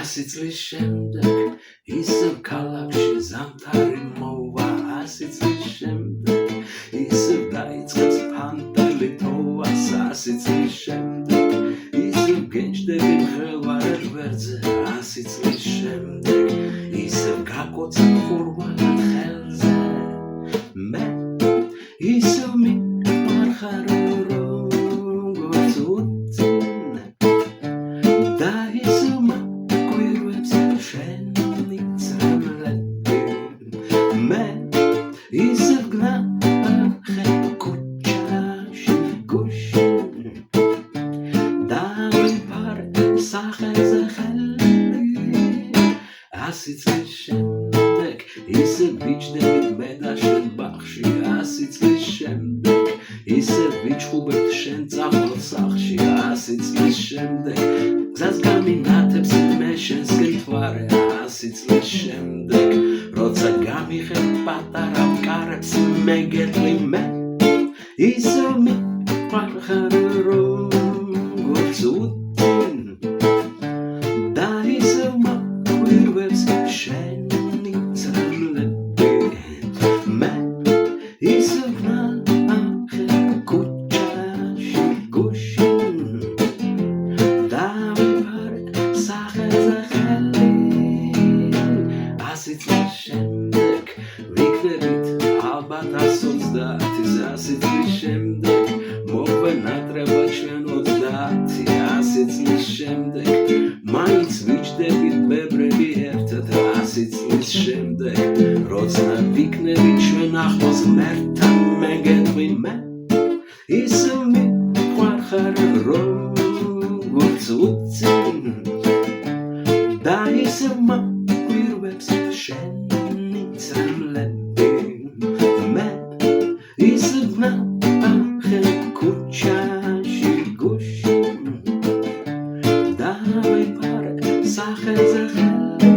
100 წლის შემდეგ ისევ ქალაქში ზამთარი მოვა 100 წლის შემდეგ ისევ დაიწყებს ფანტელი თოვას 100 წლის შემდეგ ისევ გენჯდები მღელვარებ ვერძე 100 წლის შემდეგ ისევ გაკოცა ხურვალად ხელზე მე ისევ მიყარხარ როგორც უწინ და ისევ მაგვირვებს შენი წრემლები მე ისევ გნახე ქუჩაში გუშინ დავიფარე სახეზე ხელი 100 წლის შემდეგ ისევ ბიჭდებით მედაშენ ბაღში 100 წლის შემდეგ ისევ ვიჩხუბებთ შენ წახვალ სახლში 100 წლის შემდეგ გზას გამინათებს მე შენს გითვარე 100 წლის შემდეგ როცა გამიხებ პატარა მყარებს მე გეტყვი მე ისევ მიყარხარ როგორც უწინ და ისევ მაგვირვებს შენი წრემლები მე ისევ გნახე ქუჩაში გუშინ დავიფარე სახეზე ხელი 100 წლის შემდეგ ვიქნებით ალბათ 130 100 წლის შემდეგ მოგვენატრება ჩვენ 30 100 წლის შემდეგ მაინც ვიჯდებით ბებრები ერთად 100 წლის შემდეგ როცა ვიქნებით ჩვენ ახლოს მერთან მე გეტყვი მე ისევ მიყარხარ როგორც უწინ და ისევ მაგვირვებს შენი წრემლები მე ისევ ვნახე ქუჩაში გუშინ დავიფარე სახეზე ხელი